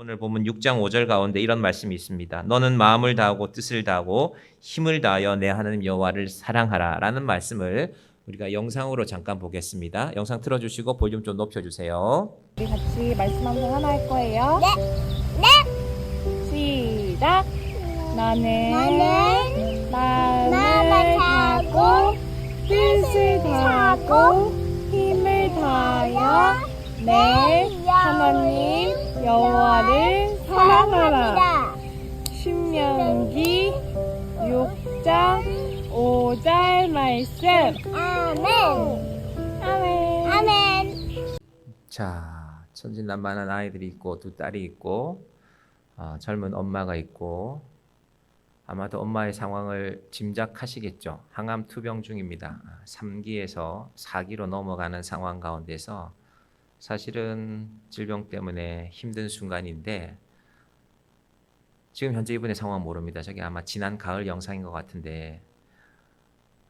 오늘 본문 6장 5절 가운데 이런 말씀이 있습니다. 너는 마음을 다하고 뜻을 다하고 힘을 다하여 내 하나님 여호와를 사랑하라 라는 말씀을 우리가 영상으로 잠깐 보겠습니다. 영상 틀어주시고 볼륨 좀 높여주세요. 우리 같이 말씀 한 번 하나 할 거예요. 시작. 나는 마음을 다하고 뜻을 다하고 힘을 다하여 내 하나님 여호와를 사랑하라. 신명기 6장 5절 말씀. 아멘. 자, 천진난만한 아이들이 있고 두 딸이 있고 젊은 엄마가 있고 아마도 엄마의 상황을 짐작하시겠죠. 항암 투병 중입니다. 3기에서 4기로 넘어가는 상황 가운데서 사실은 질병 때문에 힘든 순간인데 지금 현재 이분의 상황 모릅니다. 저게 아마 지난 가을 영상인 것 같은데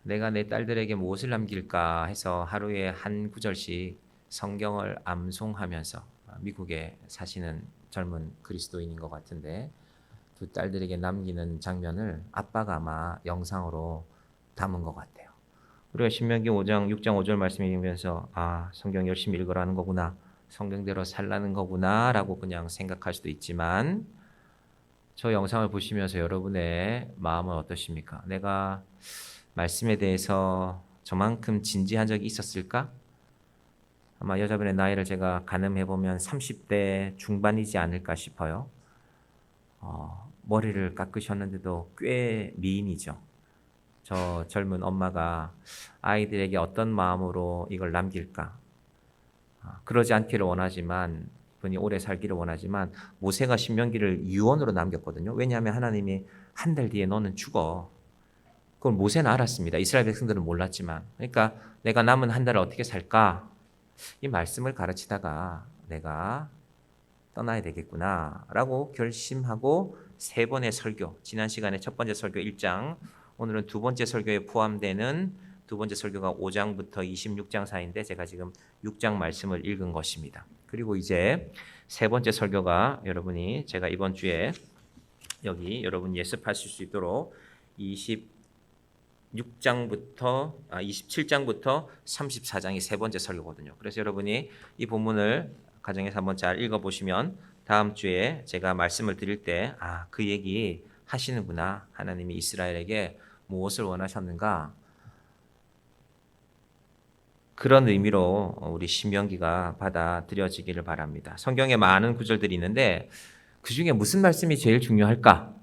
내가 내 딸들에게 무엇을 남길까 해서 하루에 한 구절씩 성경을 암송하면서 미국에 사시는 젊은 그리스도인인 것 같은데 두 딸들에게 남기는 장면을 아빠가 아마 영상으로 담은 것 같아요. 우리가 신명기 5장 6장 5절 말씀 읽으면서 성경 열심히 읽으라는 거구나, 성경대로 살라는 거구나 라고 그냥 생각할 수도 있지만 저 영상을 보시면서 여러분의 마음은 어떠십니까? 내가 말씀에 대해서 저만큼 진지한 적이 있었을까? 아마 여자분의 나이를 제가 가늠해보면 30대 중반이지 않을까 싶어요. 머리를 깎으셨는데도 꽤 미인이죠. 저 젊은 엄마가 아이들에게 어떤 마음으로 이걸 남길까? 그러지 않기를 원하지만, 분이 오래 살기를 원하지만 모세가 신명기를 유언으로 남겼거든요. 왜냐하면 하나님이 한 달 뒤에 너는 죽어. 그걸 모세는 알았습니다. 이스라엘 백성들은 몰랐지만. 그러니까 내가 남은 한 달을 어떻게 살까? 이 말씀을 가르치다가 내가 떠나야 되겠구나 라고 결심하고 세 번의 설교, 지난 시간에 첫 번째 설교 1장, 오늘은 두 번째 설교에 포함되는 두 번째 설교가 5장부터 26장 사이인데 제가 지금 6장 말씀을 읽은 것입니다. 그리고 이제 세 번째 설교가 여러분이 제가 이번 주에 여기 여러분 예습하실 수 있도록 27장부터 34장이 세 번째 설교거든요. 그래서 여러분이 이 본문을 가정에서 한번 잘 읽어보시면 다음 주에 제가 말씀을 드릴 때 그 얘기 하시는구나. 하나님이 이스라엘에게 무엇을 원하셨는가? 그런 의미로 우리 신명기가 받아들여지기를 바랍니다. 성경에 많은 구절들이 있는데 그 중에 무슨 말씀이 제일 중요할까?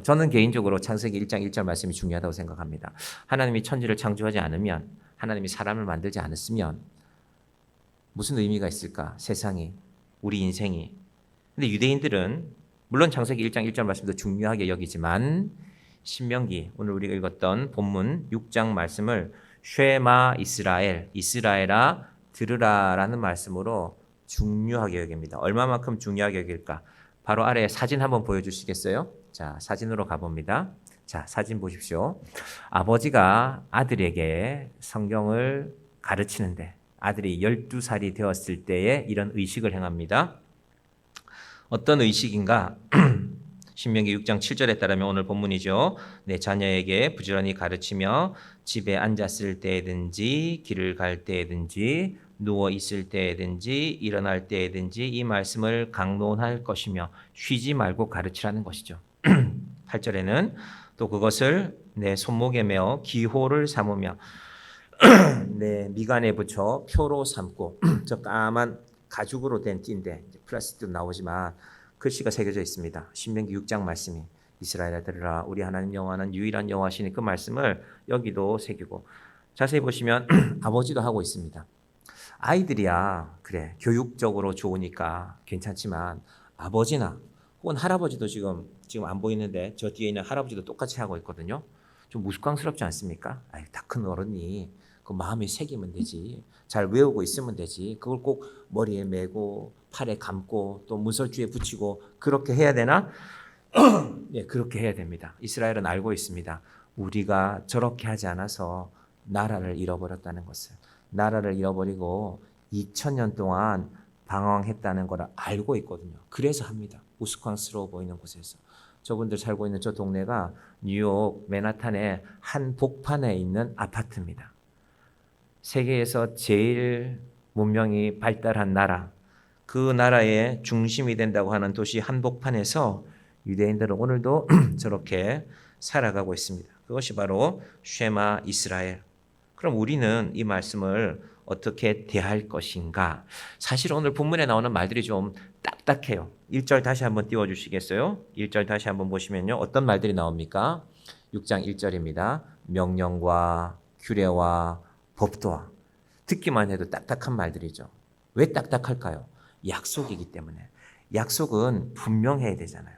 저는 개인적으로 창세기 1장 1절 말씀이 중요하다고 생각합니다. 하나님이 천지를 창조하지 않으면, 하나님이 사람을 만들지 않았으면 무슨 의미가 있을까? 세상이, 우리 인생이. 근데 유대인들은 물론 창세기 1장 1절 말씀도 중요하게 여기지만 신명기, 오늘 우리가 읽었던 본문 6장 말씀을 쉐마 이스라엘, 이스라엘아 들으라라는 말씀으로 중요하게 여깁니다. 얼마만큼 중요하게 여길까? 바로 아래에 사진 한번 보여주시겠어요? 자, 사진으로 가봅니다. 자, 사진 보십시오. 아버지가 아들에게 성경을 가르치는데 아들이 12살이 되었을 때에 이런 의식을 행합니다. 어떤 의식인가? 신명기 6장 7절에 따르면 오늘 본문이죠. 내 자녀에게 부지런히 가르치며 집에 앉았을 때든지 길을 갈 때든지 누워 있을 때든지 일어날 때든지 이 말씀을 강론할 것이며 쉬지 말고 가르치라는 것이죠. 8절에는 또 그것을 내 손목에 메어 기호를 삼으며 내 미간에 붙여 표로 삼고 저 까만 가죽으로 된 띠인데 플라스틱도 나오지만 글씨가 새겨져 있습니다. 신명기 6장 말씀이 이스라엘아 들으라 우리 하나님 여호와는 유일한 여호와시니 그 말씀을 여기도 새기고 자세히 보시면 아버지도 하고 있습니다. 아이들이야 그래 교육적으로 좋으니까 괜찮지만 아버지나 혹은 할아버지도 지금 안 보이는데 저 뒤에 있는 할아버지도 똑같이 하고 있거든요. 좀 무식광스럽지 않습니까? 다 큰 어른이 그 마음에 새기면 되지. 잘 외우고 있으면 되지. 그걸 꼭 머리에 메고 팔에 감고 또 문설주에 붙이고 그렇게 해야 되나? 네, 그렇게 해야 됩니다. 이스라엘은 알고 있습니다. 우리가 저렇게 하지 않아서 나라를 잃어버렸다는 것을. 나라를 잃어버리고 2000년 동안 방황했다는 걸 알고 있거든요. 그래서 합니다. 우스꽝스러워 보이는 곳에서. 저분들 살고 있는 저 동네가 뉴욕 맨하탄의 한 복판에 있는 아파트입니다. 세계에서 제일 문명이 발달한 나라, 그 나라의 중심이 된다고 하는 도시 한복판에서 유대인들은 오늘도 저렇게 살아가고 있습니다. 그것이 바로 쉐마 이스라엘. 그럼 우리는 이 말씀을 어떻게 대할 것인가? 사실 오늘 본문에 나오는 말들이 좀 딱딱해요. 1절 다시 한번 띄워주시겠어요? 1절 다시 한번 보시면요. 어떤 말들이 나옵니까? 6장 1절입니다. 명령과 규례와 법도와. 듣기만 해도 딱딱한 말들이죠. 왜 딱딱할까요? 약속이기 때문에. 약속은 분명해야 되잖아요.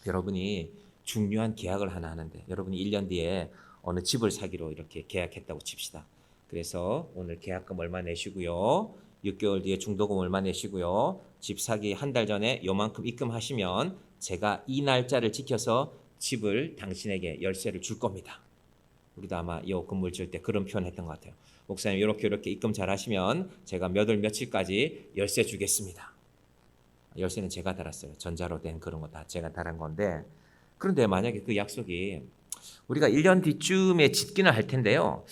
여러분이 중요한 계약을 하나 하는데 여러분이 1년 뒤에 어느 집을 사기로 이렇게 계약했다고 칩시다. 그래서 오늘 계약금 얼마 내시고요. 6개월 뒤에 중도금 얼마 내시고요. 집 사기 한 달 전에 요만큼 입금하시면 제가 이 날짜를 지켜서 집을 당신에게 열쇠를 줄 겁니다. 우리도 아마 이 건물 지을 때 그런 표현 했던 것 같아요. 목사님 이렇게 입금 잘 하시면 제가 몇 월 며칠까지 열쇠 주겠습니다. 열쇠는 제가 달았어요. 전자로 된 그런 거 다 제가 달은 건데 그런데 만약에 그 약속이 우리가 1년 뒤쯤에 짓기는 할 텐데요.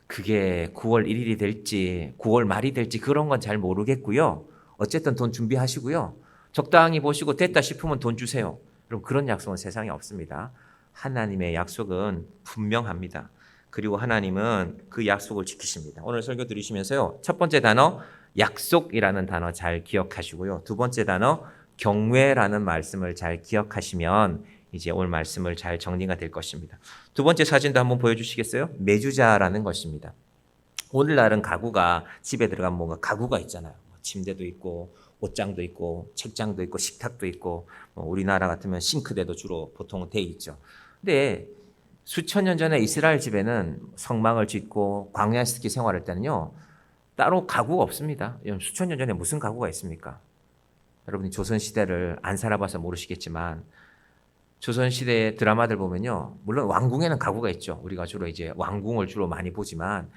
그게 9월 1일이 될지 9월 말이 될지 그런 건 잘 모르겠고요. 어쨌든 돈 준비하시고요. 적당히 보시고 됐다 싶으면 돈 주세요. 그럼 그런 약속은 세상에 없습니다. 하나님의 약속은 분명합니다. 그리고 하나님은 그 약속을 지키십니다. 오늘 설교 들으시면서요. 첫 번째 단어 약속이라는 단어 잘 기억하시고요. 두 번째 단어 경외라는 말씀을 잘 기억하시면 이제 오늘 말씀을 잘 정리가 될 것입니다. 두 번째 사진도 한번 보여주시겠어요? 매주자라는 것입니다. 오늘날은 가구가 집에 들어가면 뭔가 가구가 있잖아요. 침대도 있고 옷장도 있고 책장도 있고 식탁도 있고 우리나라 같으면 싱크대도 주로 보통 돼 있죠. 근데 수천 년 전에 이스라엘 집에는 성막을 짓고 광야에서 특히 생활할 때는요. 따로 가구가 없습니다. 수천 년 전에 무슨 가구가 있습니까? 여러분이 조선시대를 안 살아봐서 모르시겠지만 조선시대 드라마들 보면요. 물론 왕궁에는 가구가 있죠. 우리가 주로 이제 왕궁을 주로 많이 보지만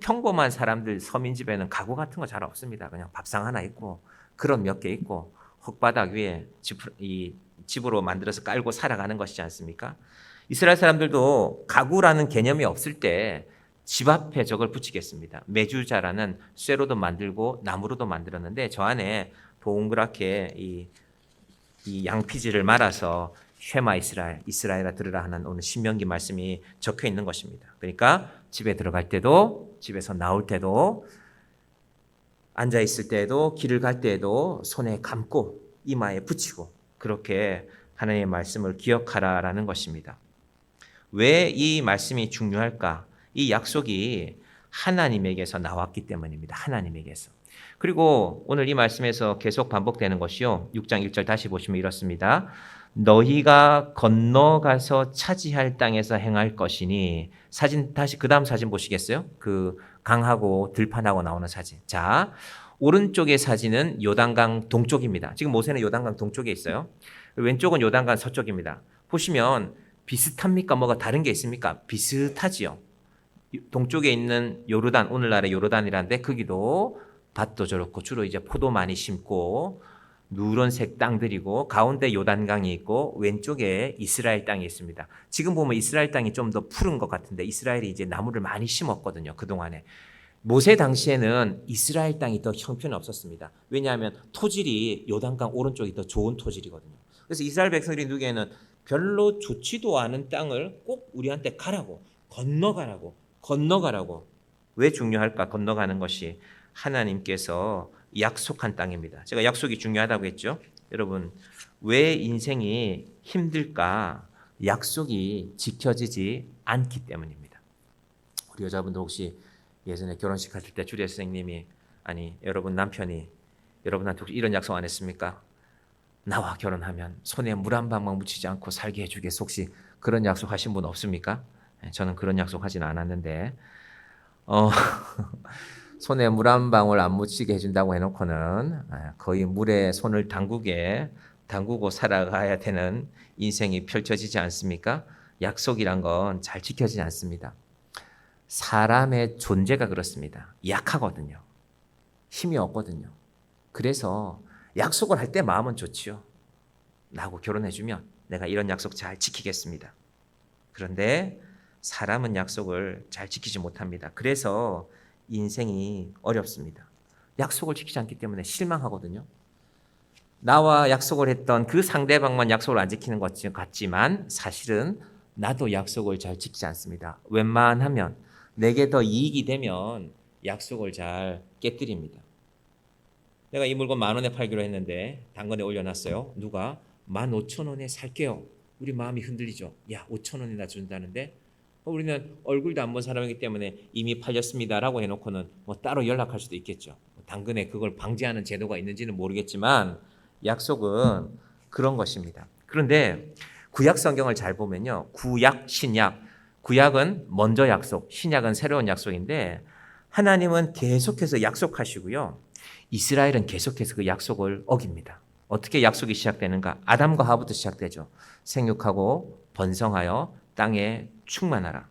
평범한 사람들 서민 집에는 가구 같은 거 잘 없습니다. 그냥 밥상 하나 있고 그런 몇 개 있고 흙바닥 위에 집으로 만들어서 깔고 살아가는 것이지 않습니까? 이스라엘 사람들도 가구라는 개념이 없을 때 집 앞에 저걸 붙이겠습니다. 메주자라는 쇠로도 만들고 나무로도 만들었는데 저 안에 동그랗게 이 양피지를 말아서 쉐마 이스라엘아 들으라 하는 오늘 신명기 말씀이 적혀 있는 것입니다. 그러니까 집에 들어갈 때도 집에서 나올 때도 앉아 있을 때도 길을 갈 때에도 손에 감고 이마에 붙이고 그렇게 하나님의 말씀을 기억하라라는 것입니다. 왜 이 말씀이 중요할까? 이 약속이 하나님에게서 나왔기 때문입니다. 하나님에게서. 그리고 오늘 이 말씀에서 계속 반복되는 것이요. 6장 1절 다시 보시면 이렇습니다. 너희가 건너가서 차지할 땅에서 행할 것이니 사진 다시 그 다음 사진 보시겠어요? 그 강하고 들판하고 나오는 사진. 자, 오른쪽의 사진은 요단강 동쪽입니다. 지금 모세는 요단강 동쪽에 있어요. 왼쪽은 요단강 서쪽입니다. 보시면 비슷합니까? 뭐가 다른 게 있습니까? 비슷하지요. 동쪽에 있는 요르단, 오늘날의 요르단이라는데 거기도 밭도 저렇고 주로 이제 포도 많이 심고 누런색 땅들이고 가운데 요단강이 있고 왼쪽에 이스라엘 땅이 있습니다. 지금 보면 이스라엘 땅이 좀 더 푸른 것 같은데 이스라엘이 이제 나무를 많이 심었거든요. 그동안에. 모세 당시에는 이스라엘 땅이 더 형편이 없었습니다. 왜냐하면 토질이 요단강 오른쪽이 더 좋은 토질이거든요. 그래서 이스라엘 백성들이 누기에는 별로 좋지도 않은 땅을 꼭 우리한테 가라고 건너가라고. 왜 중요할까? 건너가는 것이 하나님께서 약속한 땅입니다. 제가 약속이 중요하다고 했죠. 여러분 왜 인생이 힘들까? 약속이 지켜지지 않기 때문입니다. 우리 여자분들 혹시 예전에 결혼식 하실 때 주례 선생님이 여러분 남편이 여러분한테 혹시 이런 약속 안 했습니까? 나와 결혼하면 손에 물 한 방울 묻히지 않고 살게 해주겠어. 혹시 그런 약속 하신 분 없습니까? 저는 그런 약속 하진 않았는데 손에 물 한 방울 안 묻히게 해준다고 해놓고는 거의 물에 손을 담그고 살아가야 되는 인생이 펼쳐지지 않습니까? 약속이란 건 잘 지켜지지 않습니다. 사람의 존재가 그렇습니다. 약하거든요. 힘이 없거든요. 그래서 약속을 할 때 마음은 좋지요. 나하고 결혼해주면 내가 이런 약속 잘 지키겠습니다. 그런데 사람은 약속을 잘 지키지 못합니다. 그래서 인생이 어렵습니다. 약속을 지키지 않기 때문에 실망하거든요. 나와 약속을 했던 그 상대방만 약속을 안 지키는 것 같지만 사실은 나도 약속을 잘 지키지 않습니다. 웬만하면 내게 더 이익이 되면 약속을 잘 깨뜨립니다. 내가 이 물건 10,000원에 팔기로 했는데 당근에 올려놨어요. 누가 15,000원에 살게요. 우리 마음이 흔들리죠. 야, 5,000원이나 준다는데 우리는 얼굴도 안 본 사람이기 때문에 이미 팔렸습니다라고 해놓고는 뭐 따로 연락할 수도 있겠죠. 당근에 그걸 방지하는 제도가 있는지는 모르겠지만 약속은 그런 것입니다. 그런데 구약 성경을 잘 보면요. 구약, 신약. 구약은 먼저 약속, 신약은 새로운 약속인데 하나님은 계속해서 약속하시고요. 이스라엘은 계속해서 그 약속을 어깁니다. 어떻게 약속이 시작되는가? 아담과 하와부터 시작되죠. 생육하고 번성하여 땅에 충만하라.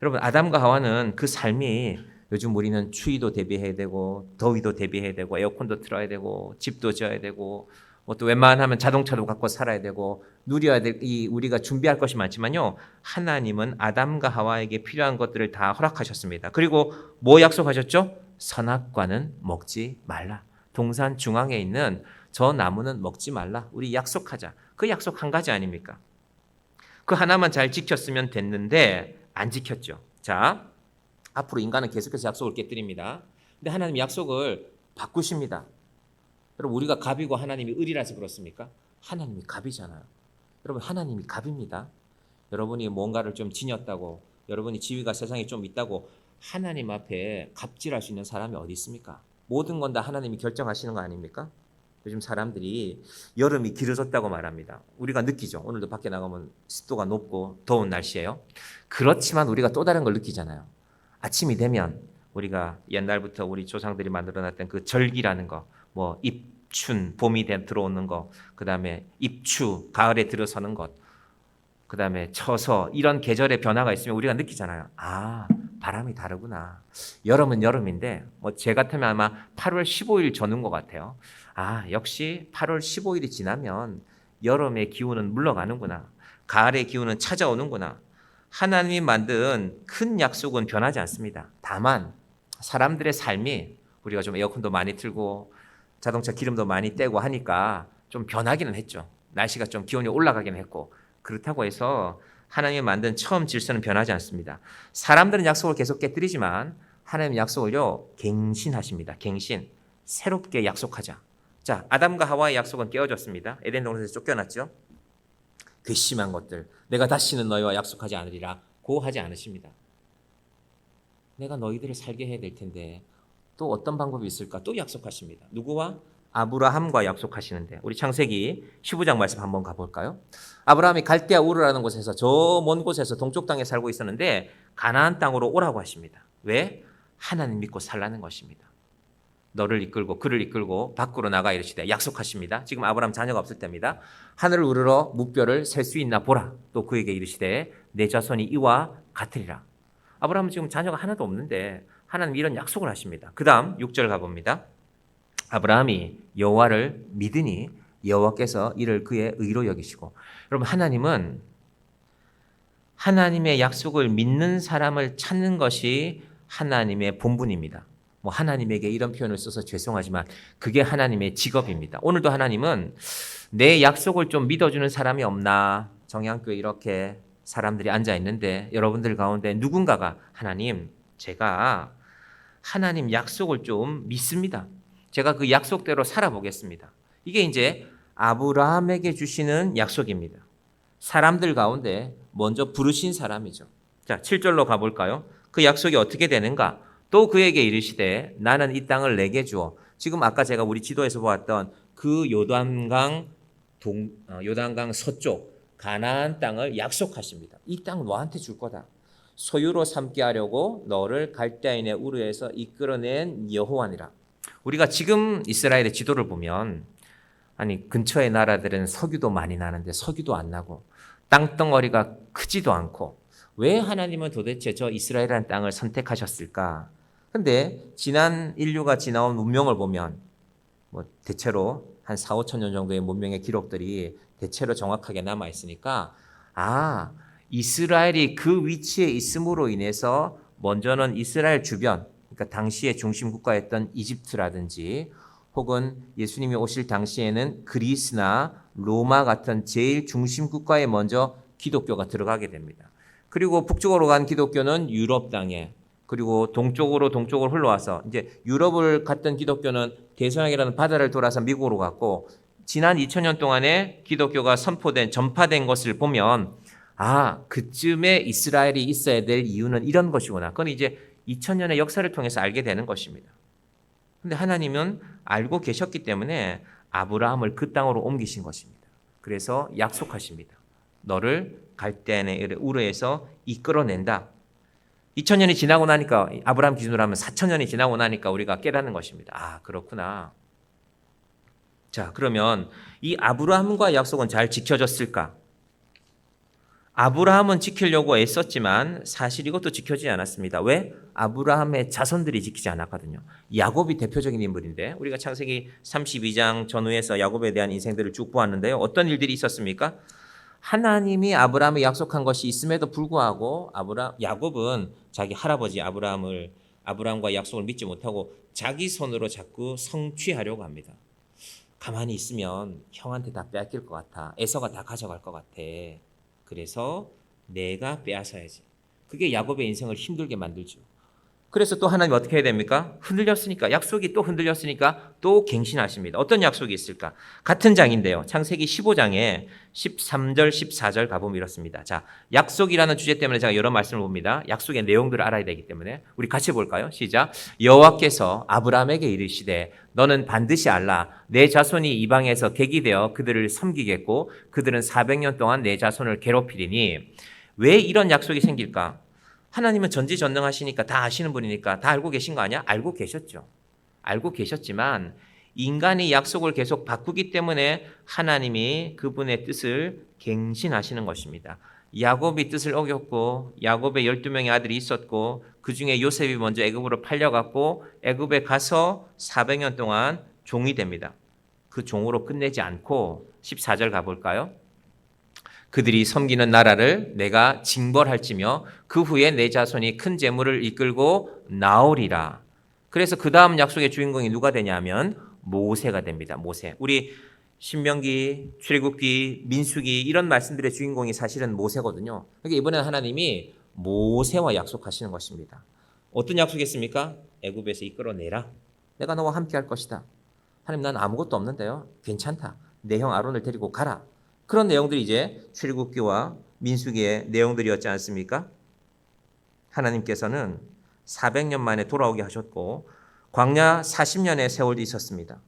여러분, 아담과 하와는 그 삶이 요즘 우리는 추위도 대비해야 되고 더위도 대비해야 되고 에어컨도 틀어야 되고 집도 지어야 되고 뭐 또 웬만하면 자동차도 갖고 살아야 되고 누려야 될 우리가 준비할 것이 많지만요. 하나님은 아담과 하와에게 필요한 것들을 다 허락하셨습니다. 그리고 뭐 약속하셨죠? 선악과는 먹지 말라. 동산 중앙에 있는 저 나무는 먹지 말라. 우리 약속하자. 그 약속 한 가지 아닙니까? 그 하나만 잘 지켰으면 됐는데 안 지켰죠. 자, 앞으로 인간은 계속해서 약속을 깨뜨립니다. 근데 하나님 약속을 바꾸십니다. 여러분, 우리가 갑이고 하나님이 을이라서 그렇습니까? 하나님이 갑이잖아요. 여러분, 하나님이 갑입니다. 여러분이 뭔가를 좀 지녔다고, 여러분이 지위가 세상에 좀 있다고 하나님 앞에 갑질할 수 있는 사람이 어디 있습니까? 모든 건 다 하나님이 결정하시는 거 아닙니까? 요즘 사람들이 여름이 길어졌다고 말합니다. 우리가 느끼죠. 오늘도 밖에 나가면 습도가 높고 더운 날씨예요. 그렇지만 우리가 또 다른 걸 느끼잖아요. 아침이 되면 우리가 옛날부터 우리 조상들이 만들어놨던 그 절기라는 거, 뭐 입춘, 봄이 들어오는 거, 그 다음에 입추, 가을에 들어서는 것, 그 다음에 처서, 이런 계절의 변화가 있으면 우리가 느끼잖아요. 아, 바람이 다르구나. 여름은 여름인데 뭐 제 같으면 아마 8월 15일 전후인 것 같아요. 아, 역시 8월 15일이 지나면 여름의 기운은 물러가는구나. 가을의 기운은 찾아오는구나. 하나님이 만든 큰 약속은 변하지 않습니다. 다만 사람들의 삶이 우리가 좀 에어컨도 많이 틀고 자동차 기름도 많이 떼고 하니까 좀 변하기는 했죠. 날씨가 좀 기온이 올라가긴 했고 그렇다고 해서 하나님이 만든 처음 질서는 변하지 않습니다. 사람들은 약속을 계속 깨뜨리지만 하나님 약속을요 갱신하십니다. 갱신. 새롭게 약속하자. 자, 아담과 하와의 약속은 깨어졌습니다. 에덴 동산에서 쫓겨났죠. 괘씸한 것들. 내가 다시는 너희와 약속하지 않으리라. 고 하지 않으십니다. 내가 너희들을 살게 해야 될 텐데 또 어떤 방법이 있을까? 또 약속하십니다. 누구와? 아브라함과 약속하시는데 우리 창세기 15장 말씀 한번 가볼까요? 아브라함이 갈대아 우르라는 곳에서 저 먼 곳에서 동쪽 땅에 살고 있었는데 가나안 땅으로 오라고 하십니다. 왜? 하나님 믿고 살라는 것입니다. 너를 이끌고 그를 이끌고 밖으로 나가 이르시되 약속하십니다. 지금 아브라함 자녀가 없을 때입니다. 하늘을 우러러 무뼈를 셀 수 있나 보라. 또 그에게 이르시되 내 자손이 이와 같으리라. 아브라함은 지금 자녀가 하나도 없는데 하나님 이런 약속을 하십니다. 그 다음 6절 가봅니다. 아브라함이 여호와를 믿으니 여호와께서 이를 그의 의로 여기시고. 여러분, 하나님은 하나님의 약속을 믿는 사람을 찾는 것이 하나님의 본분입니다. 뭐 하나님에게 이런 표현을 써서 죄송하지만 그게 하나님의 직업입니다. 오늘도 하나님은 내 약속을 좀 믿어주는 사람이 없나? 정양교회 이렇게 사람들이 앉아 있는데 여러분들 가운데 누군가가 하나님, 제가 하나님 약속을 좀 믿습니다. 제가 그 약속대로 살아보겠습니다. 이게 이제 아브라함에게 주시는 약속입니다. 사람들 가운데 먼저 부르신 사람이죠. 자, 7절로 가볼까요? 그 약속이 어떻게 되는가? 또 그에게 이르시되 나는 이 땅을 내게 주어. 지금 아까 제가 우리 지도에서 보았던 그 요단강 서쪽 가나안 땅을 약속하십니다. 이 땅 너한테 줄 거다. 소유로 삼게 하려고 너를 갈대아인의 우르에서 이끌어낸 여호와니라. 우리가 지금 이스라엘의 지도를 보면 아니 근처의 나라들은 석유도 많이 나는데 석유도 안 나고 땅덩어리가 크지도 않고 왜 하나님은 도대체 저 이스라엘이라는 땅을 선택하셨을까? 근데 지난 인류가 지나온 문명을 보면 뭐 대체로 한 4, 5천 년 정도의 문명의 기록들이 대체로 정확하게 남아 있으니까 이스라엘이 그 위치에 있음으로 인해서 먼저는 이스라엘 주변, 그러니까 당시의 중심 국가였던 이집트라든지 혹은 예수님이 오실 당시에는 그리스나 로마 같은 제일 중심 국가에 먼저 기독교가 들어가게 됩니다. 그리고 북쪽으로 간 기독교는 유럽 땅에, 그리고 동쪽으로 흘러와서 이제 유럽을 갔던 기독교는 대서양이라는 바다를 돌아서 미국으로 갔고, 지난 2000년 동안에 기독교가 전파된 것을 보면 그쯤에 이스라엘이 있어야 될 이유는 이런 것이구나. 그건 이제 2000년의 역사를 통해서 알게 되는 것입니다. 근데 하나님은 알고 계셨기 때문에 아브라함을 그 땅으로 옮기신 것입니다. 그래서 약속하십니다. 너를 갈대아인의 우르에서 이끌어낸다. 2000년이 지나고 나니까, 아브라함 기준으로 하면 4000년이 지나고 나니까 우리가 깨닫는 것입니다. 그렇구나. 자, 그러면 이 아브라함과 약속은 잘 지켜졌을까? 아브라함은 지키려고 애썼지만 사실 이것도 지켜지지 않았습니다. 왜? 아브라함의 자손들이 지키지 않았거든요. 야곱이 대표적인 인물인데, 우리가 창세기 32장 전후에서 야곱에 대한 인생들을 쭉 보았는데요. 어떤 일들이 있었습니까? 하나님이 아브라함에 약속한 것이 있음에도 불구하고 야곱은 자기 할아버지 아브라함과 약속을 믿지 못하고 자기 손으로 자꾸 성취하려고 합니다. 가만히 있으면 형한테 다 빼앗길 것 같아. 에서가 다 가져갈 것 같아. 그래서 내가 빼앗아야지. 그게 야곱의 인생을 힘들게 만들죠. 그래서 또 하나님 어떻게 해야 됩니까? 약속이 또 흔들렸으니까 또 갱신하십니다. 어떤 약속이 있을까? 같은 장인데요. 창세기 15장에 13절, 14절 가보면 이렇습니다. 자, 약속이라는 주제 때문에 제가 여러 말씀을 봅니다. 약속의 내용들을 알아야 되기 때문에 우리 같이 볼까요? 시작. 여호와께서 아브라함에게 이르시되 너는 반드시 알라. 내 자손이 이방에서 객이 되어 그들을 섬기겠고 그들은 400년 동안 내 자손을 괴롭히리니. 왜 이런 약속이 생길까? 하나님은 전지전능하시니까 다 아시는 분이니까 다 알고 계신 거 아니야? 알고 계셨죠. 알고 계셨지만 인간이 약속을 계속 바꾸기 때문에 하나님이 그분의 뜻을 갱신하시는 것입니다. 야곱이 뜻을 어겼고 야곱의 12명의 아들이 있었고 그중에 요셉이 먼저 애굽으로 팔려갔고 애굽에 가서 400년 동안 종이 됩니다. 그 종으로 끝내지 않고 14절 가볼까요? 그들이 섬기는 나라를 내가 징벌할지며 그 후에 내 자손이 큰 재물을 이끌고 나오리라. 그래서 그 다음 약속의 주인공이 누가 되냐면 모세가 됩니다. 모세. 우리 신명기, 출애굽기, 민수기 이런 말씀들의 주인공이 사실은 모세거든요. 그러니까 이번에 하나님이 모세와 약속하시는 것입니다. 어떤 약속이었습니까? 애굽에서 이끌어내라. 내가 너와 함께 할 것이다. 하나님, 난 아무것도 없는데요. 괜찮다. 내 형 아론을 데리고 가라. 그런 내용들이 이제 출애굽기와 민수기의 내용들이었지 않습니까? 하나님께서는 400년 만에 돌아오게 하셨고 광야 40년의 세월도 있었습니다.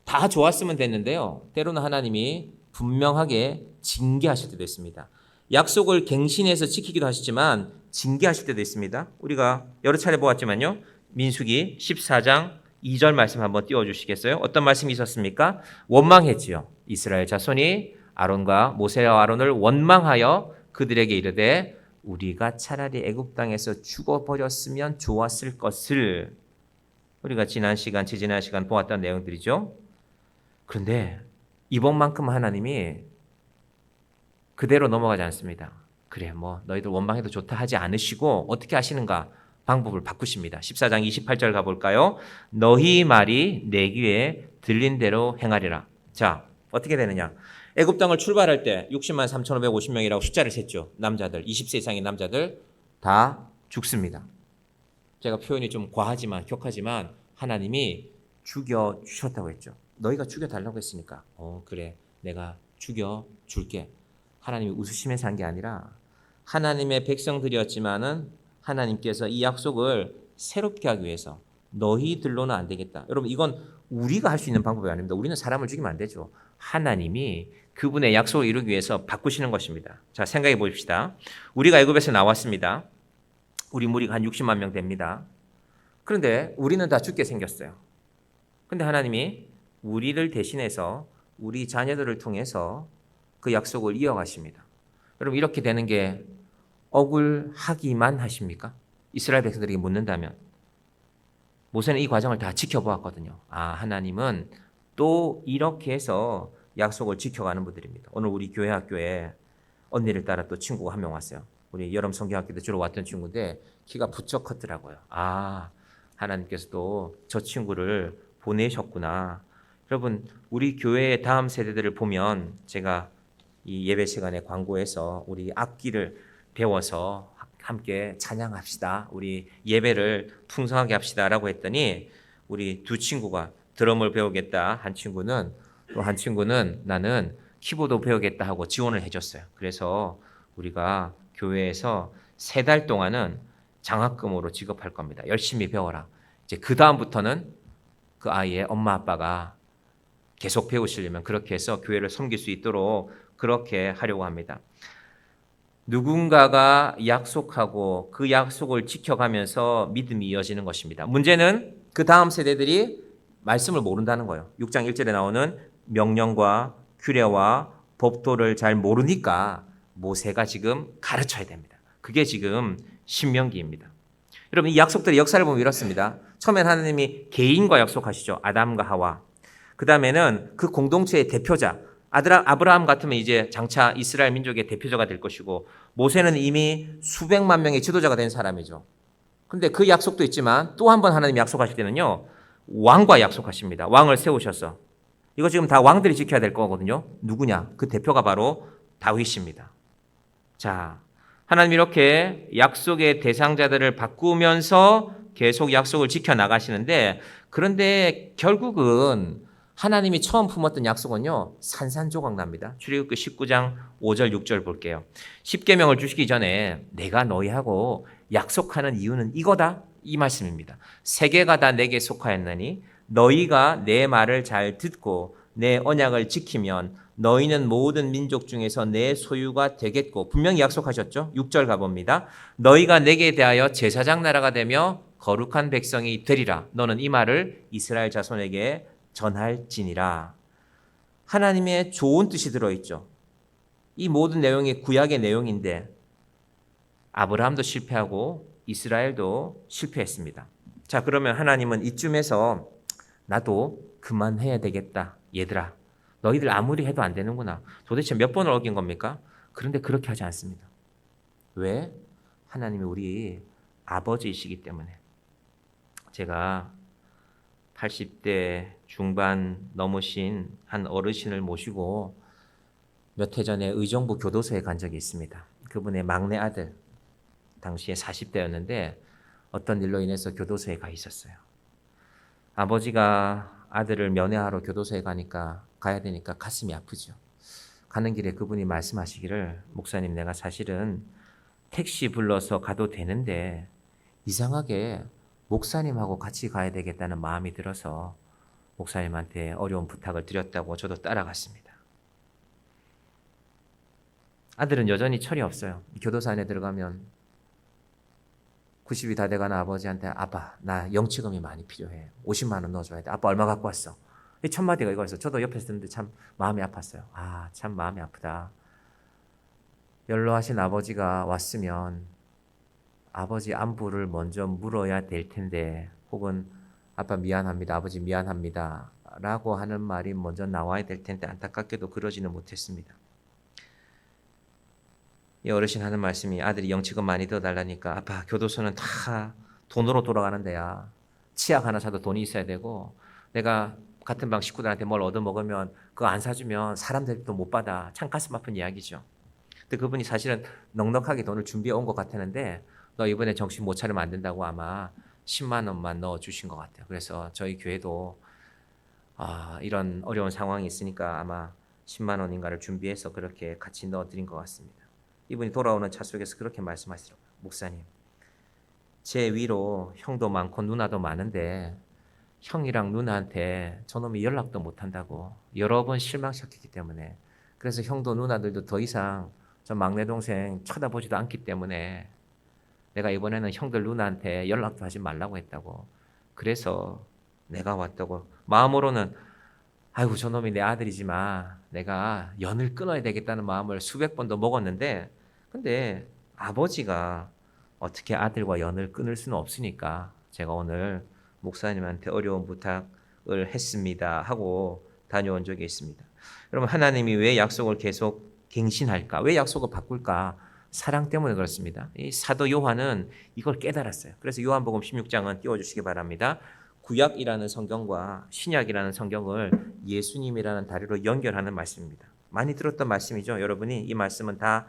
다 좋았으면 됐는데요. 때로는 하나님이 분명하게 징계하실 때도 있습니다. 약속을 갱신해서 지키기도 하시지만 징계하실 때도 있습니다. 우리가 여러 차례 보았지만요. 민수기 14장 2절 말씀 한번 띄워주시겠어요? 어떤 말씀이 있었습니까? 원망했지요. 이스라엘 자손이 아론과 모세와 아론을 원망하여 그들에게 이르되 우리가 차라리 애굽 땅에서 죽어버렸으면 좋았을 것을. 우리가 지지난 시간 보았던 내용들이죠. 그런데 이번만큼 하나님이 그대로 넘어가지 않습니다. 그래, 너희들 원망해도 좋다 하지 않으시고 어떻게 하시는가? 방법을 바꾸십니다. 14장 28절 가볼까요? 너희 말이 내 귀에 들린 대로 행하리라. 자, 어떻게 되느냐? 애굽 땅을 출발할 때 60만 3,550명이라고 숫자를 셌죠. 남자들, 20세 이상의 남자들 다 죽습니다. 제가 표현이 좀 과하지만 격하지만 하나님이 죽여주셨다고 했죠. 너희가 죽여달라고 했으니까 그래, 내가 죽여줄게. 하나님이 웃으시면서 한 게 아니라 하나님의 백성들이었지만은 하나님께서 이 약속을 새롭게 하기 위해서 너희들로는 안 되겠다. 여러분, 이건 우리가 할 수 있는 방법이 아닙니다. 우리는 사람을 죽이면 안 되죠. 하나님이 그분의 약속을 이루기 위해서 바꾸시는 것입니다. 자, 생각해 보십시다. 우리가 애굽에서 나왔습니다. 우리 무리가 한 60만 명 됩니다. 그런데 우리는 다 죽게 생겼어요. 그런데 하나님이 우리를 대신해서 우리 자녀들을 통해서 그 약속을 이어가십니다. 여러분, 이렇게 되는 게 억울하기만 하십니까? 이스라엘 백성들에게 묻는다면. 모세는 이 과정을 다 지켜보았거든요. 하나님은 또 이렇게 해서 약속을 지켜가는 분들입니다. 오늘 우리 교회 학교에 언니를 따라 또 친구가 한 명 왔어요. 우리 여름 성경학교 때 주로 왔던 친구인데 키가 부쩍 컸더라고요. 아, 하나님께서도 저 친구를 보내셨구나. 여러분, 우리 교회의 다음 세대들을 보면 제가 이 예배 시간에 광고해서 우리 악기를 배워서 함께 찬양합시다. 우리 예배를 풍성하게 합시다라고 했더니 우리 두 친구가 드럼을 배우겠다. 한 친구는 또 한 친구는 나는 키보드 배우겠다 하고 지원을 해줬어요. 그래서 우리가 교회에서 3달 동안은 장학금으로 지급할 겁니다. 열심히 배워라. 이제 그 다음부터는 그 아이의 엄마 아빠가 계속 배우시려면 그렇게 해서 교회를 섬길 수 있도록 그렇게 하려고 합니다. 누군가가 약속하고 그 약속을 지켜가면서 믿음이 이어지는 것입니다. 문제는 그 다음 세대들이 말씀을 모른다는 거예요. 6장 1절에 나오는 명령과 규례와 법도를 잘 모르니까 모세가 지금 가르쳐야 됩니다. 그게 지금 신명기입니다. 여러분, 이 약속들의 역사를 보면 이렇습니다. 처음엔 하나님이 개인과 약속하시죠. 아담과 하와. 그 다음에는 그 공동체의 대표자 아브라함 같으면 이제 장차 이스라엘 민족의 대표자가 될 것이고, 모세는 이미 수백만 명의 지도자가 된 사람이죠. 근데 그 약속도 있지만 또 한 번 하나님이 약속하실 때는요, 왕과 약속하십니다. 왕을 세우셔서. 이거 지금 다 왕들이 지켜야 될 거거든요. 누구냐? 그 대표가 바로 다윗입니다. 자, 하나님 이렇게 약속의 대상자들을 바꾸면서 계속 약속을 지켜 나가시는데, 그런데 결국은 하나님이 처음 품었던 약속은요, 산산조각 납니다. 출애굽기 19장 5절 6절 볼게요. 십계명을 주시기 전에 내가 너희하고 약속하는 이유는 이거다, 이 말씀입니다. 세계가 다 내게 속하였나니 너희가 내 말을 잘 듣고 내 언약을 지키면 너희는 모든 민족 중에서 내 소유가 되겠고, 분명히 약속하셨죠. 6절 가봅니다. 너희가 내게 대하여 제사장 나라가 되며 거룩한 백성이 되리라. 너는 이 말을 이스라엘 자손에게 전할지니라. 하나님의 좋은 뜻이 들어있죠. 이 모든 내용이 구약의 내용인데 아브라함도 실패하고 이스라엘도 실패했습니다. 자, 그러면 하나님은 이쯤에서 나도 그만해야 되겠다. 얘들아, 너희들 아무리 해도 안 되는구나. 도대체 몇 번을 어긴 겁니까? 그런데 그렇게 하지 않습니다. 왜? 하나님이 우리 아버지이시기 때문에. 제가 80대 중반 넘으신 한 어르신을 모시고 몇 해 전에 의정부 교도소에 간 적이 있습니다. 그분의 막내 아들, 당시에 40대였는데 어떤 일로 인해서 교도소에 가 있었어요. 아버지가 아들을 면회하러 교도소에 가야 되니까 가슴이 아프죠. 가는 길에 그분이 말씀하시기를, 목사님, 내가 사실은 택시 불러서 가도 되는데 이상하게 목사님하고 같이 가야 되겠다는 마음이 들어서 목사님한테 어려운 부탁을 드렸다고 저도 따라갔습니다. 아들은 여전히 철이 없어요. 교도소 안에 들어가면 90이 다 돼가는 아버지한테, 아빠, 나 영치금이 많이 필요해. 50만 원 넣어줘야 돼. 아빠 얼마 갖고 왔어? 이 첫 마디가 이거였어요. 저도 옆에서 듣는데 참 마음이 아팠어요. 아, 참 마음이 아프다. 연로하신 아버지가 왔으면 아버지 안부를 먼저 물어야 될 텐데, 혹은 아빠 미안합니다, 아버지 미안합니다 라고 하는 말이 먼저 나와야 될 텐데 안타깝게도 그러지는 못했습니다. 이 어르신 하는 말씀이, 아들이 영치금 많이 더 달라니까, 아빠, 교도소는 다 돈으로 돌아가는 데야. 치약 하나 사도 돈이 있어야 되고, 내가 같은 방 식구들한테 뭘 얻어먹으면 그거 안 사주면 사람들도 못 받아. 참 가슴 아픈 이야기죠. 근데 그분이 사실은 넉넉하게 돈을 준비해 온 것 같았는데, 너 이번에 정신 못 차리면 안 된다고 아마 10만 원만 넣어주신 것 같아요. 그래서 저희 교회도 이런 어려운 상황이 있으니까 아마 10만 원인가를 준비해서 그렇게 같이 넣어드린 것 같습니다. 이분이 돌아오는 차 속에서 그렇게 말씀하시더라고요. 목사님, 제 위로 형도 많고 누나도 많은데 형이랑 누나한테 저놈이 연락도 못한다고 여러 번 실망시켰기 때문에, 그래서 형도 누나들도 더 이상 저 막내 동생 쳐다보지도 않기 때문에 내가 이번에는 형들 누나한테 연락도 하지 말라고 했다고, 그래서 내가 왔다고. 마음으로는 아이고 저놈이 내 아들이지만 내가 연을 끊어야 되겠다는 마음을 수백 번도 먹었는데, 근데 아버지가 어떻게 아들과 연을 끊을 수는 없으니까 제가 오늘 목사님한테 어려운 부탁을 했습니다 하고 다녀온 적이 있습니다. 여러분, 하나님이 왜 약속을 계속 갱신할까? 왜 약속을 바꿀까? 사랑 때문에 그렇습니다. 이 사도 요한은 이걸 깨달았어요. 그래서 요한복음 16장은 띄워주시기 바랍니다. 구약이라는 성경과 신약이라는 성경을 예수님이라는 다리로 연결하는 말씀입니다. 많이 들었던 말씀이죠. 여러분이 이 말씀은 다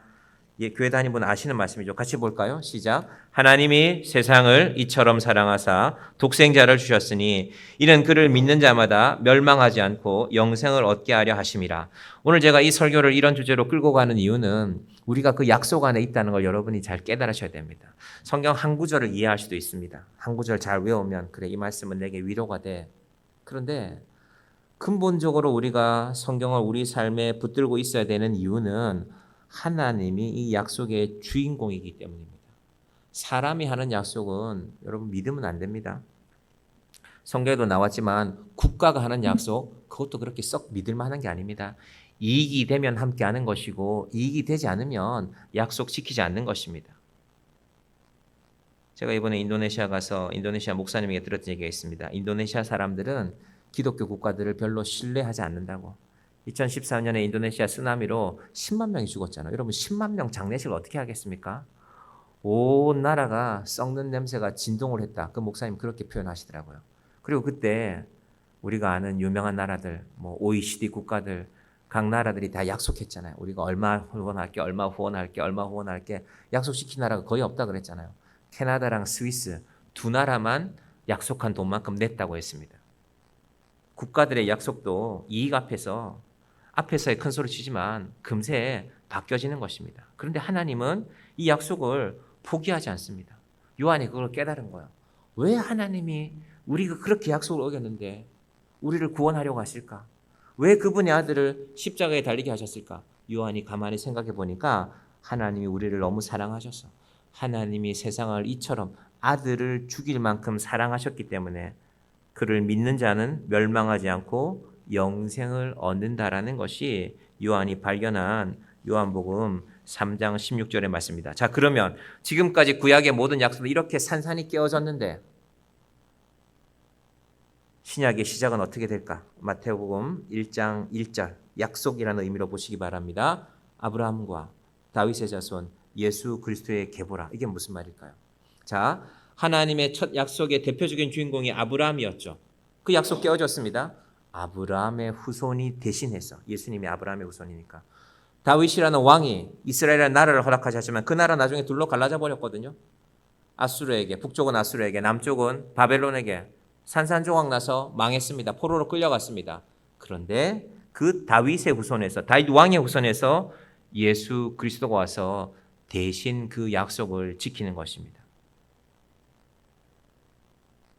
교회 다니는 분 아시는 말씀이죠. 같이 볼까요? 시작. 하나님이 세상을 이처럼 사랑하사 독생자를 주셨으니 이는 그를 믿는 자마다 멸망하지 않고 영생을 얻게 하려 하심이라. 오늘 제가 이 설교를 이런 주제로 끌고 가는 이유는 우리가 그 약속 안에 있다는 걸 여러분이 잘 깨달으셔야 됩니다. 성경 한 구절을 이해할 수도 있습니다. 한 구절 잘 외우면 그래, 이 말씀은 내게 위로가 돼. 그런데 근본적으로 우리가 성경을 우리 삶에 붙들고 있어야 되는 이유는 하나님이 이 약속의 주인공이기 때문입니다. 사람이 하는 약속은 여러분 믿으면 안 됩니다. 성경에도 나왔지만 국가가 하는 약속, 그것도 그렇게 썩 믿을 만한 게 아닙니다. 이익이 되면 함께 하는 것이고 이익이 되지 않으면 약속 지키지 않는 것입니다. 제가 이번에 인도네시아 가서 인도네시아 목사님에게 들었던 얘기가 있습니다. 인도네시아 사람들은 기독교 국가들을 별로 신뢰하지 않는다고. 2014년에 인도네시아 쓰나미로 10만 명이 죽었잖아요. 여러분 10만 명 장례식을 어떻게 하겠습니까? 온 나라가 썩는 냄새가 진동을 했다. 그 목사님 그렇게 표현하시더라고요. 그리고 그때 우리가 아는 유명한 나라들, 뭐 OECD 국가들, 각 나라들이 다 약속했잖아요. 우리가 얼마 후원할게, 얼마 후원할게, 얼마 후원할게. 약속시킨 나라가 거의 없다 그랬잖아요. 캐나다랑 스위스 두 나라만 약속한 돈만큼 냈다고 했습니다. 국가들의 약속도 이익 앞에서의 큰 소리 치지만 금세 바뀌어지는 것입니다. 그런데 하나님은 이 약속을 포기하지 않습니다. 요한이 그걸 깨달은 거예요. 왜 하나님이 우리가 그렇게 약속을 어겼는데 우리를 구원하려고 하실까? 왜 그분의 아들을 십자가에 달리게 하셨을까? 요한이 가만히 생각해 보니까 하나님이 우리를 너무 사랑하셔서 하나님이 세상을 이처럼 아들을 죽일 만큼 사랑하셨기 때문에 그를 믿는 자는 멸망하지 않고 영생을 얻는다라는 것이 요한이 발견한 요한복음 3장 16절의 말씀입니다. 자, 그러면 지금까지 구약의 모든 약속은 이렇게 산산이 깨어졌는데 신약의 시작은 어떻게 될까? 마태복음 1장 1절 약속이라는 의미로 보시기 바랍니다. 아브라함과 다윗의 자손 예수 그리스도의 계보라. 이게 무슨 말일까요? 자, 하나님의 첫 약속의 대표적인 주인공이 아브라함이었죠. 그 약속 깨어졌습니다. 아브라함의 후손이 대신해서 예수님이 아브라함의 후손이니까 다윗이라는 왕이 이스라엘의 나라를 허락하셨지만 그 나라 나중에 둘로 갈라져 버렸거든요. 아수르에게, 북쪽은 아수르에게, 남쪽은 바벨론에게 산산조각 나서 망했습니다. 포로로 끌려갔습니다. 그런데 그 다윗의 후손에서, 다윗 왕의 후손에서 예수 그리스도가 와서 대신 그 약속을 지키는 것입니다.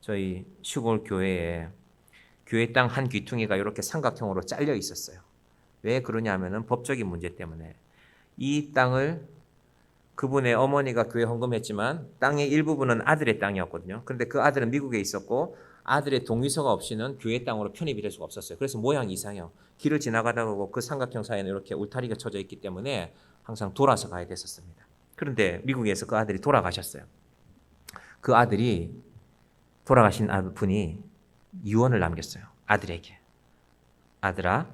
저희 시골 교회에 교회 땅 한 귀퉁이가 이렇게 삼각형으로 잘려 있었어요. 왜 그러냐면은 법적인 문제 때문에 이 땅을 그분의 어머니가 교회 헌금했지만 땅의 일부분은 아들의 땅이었거든요. 그런데 그 아들은 미국에 있었고 아들의 동의서가 없이는 교회 땅으로 편입이 될 수가 없었어요. 그래서 모양이 이상해요. 길을 지나가다 보고 그 삼각형 사이에는 이렇게 울타리가 쳐져 있기 때문에 항상 돌아서 가야 됐었습니다. 그런데 미국에서 그 아들이 돌아가셨어요. 그 아들이 돌아가신 분이 유언을 남겼어요. 아들에게. 아들아,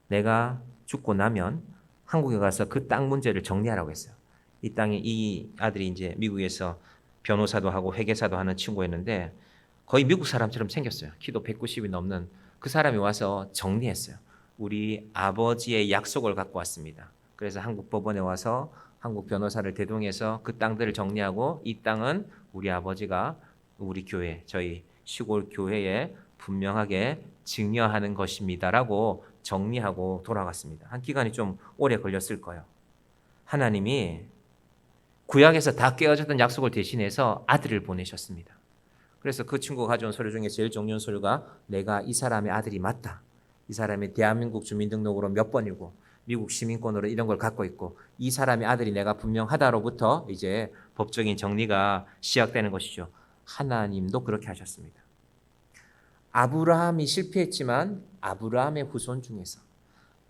내가 죽고 나면 한국에 가서 그 땅 문제를 정리하라고 했어요. 이 아들이 이제 미국에서 변호사도 하고 회계사도 하는 친구였는데 거의 미국 사람처럼 생겼어요. 키도 190이 넘는 그 사람이 와서 정리했어요. 우리 아버지의 약속을 갖고 왔습니다. 그래서 한국 법원에 와서 한국 변호사를 대동해서 그 땅들을 정리하고 이 땅은 우리 아버지가 우리 교회, 저희 시골 교회에 분명하게 증여하는 것입니다라고 정리하고 돌아갔습니다. 한 기간이 좀 오래 걸렸을 거예요. 하나님이 구약에서 다 깨어졌던 약속을 대신해서 아들을 보내셨습니다. 그래서 그 친구가 가져온 서류 중에 제일 중요한 서류가 내가 이 사람의 아들이 맞다. 이 사람이 대한민국 주민등록으로 몇 번이고 미국 시민권으로 이런 걸 갖고 있고 이 사람의 아들이 내가 분명하다로부터 이제 법적인 정리가 시작되는 것이죠. 하나님도 그렇게 하셨습니다. 아브라함이 실패했지만 아브라함의 후손 중에서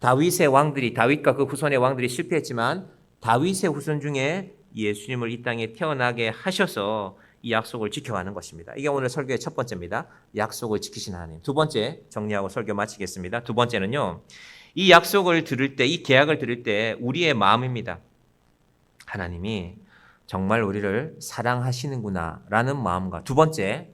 다윗과 그 후손의 왕들이 실패했지만 다윗의 후손 중에 예수님을 이 땅에 태어나게 하셔서 이 약속을 지켜가는 것입니다. 이게 오늘 설교의 첫 번째입니다. 약속을 지키신 하나님. 두 번째 정리하고 설교 마치겠습니다. 두 번째는요. 이 약속을 들을 때, 이 계약을 들을 때 우리의 마음입니다. 하나님이 정말 우리를 사랑하시는구나 라는 마음과, 두 번째,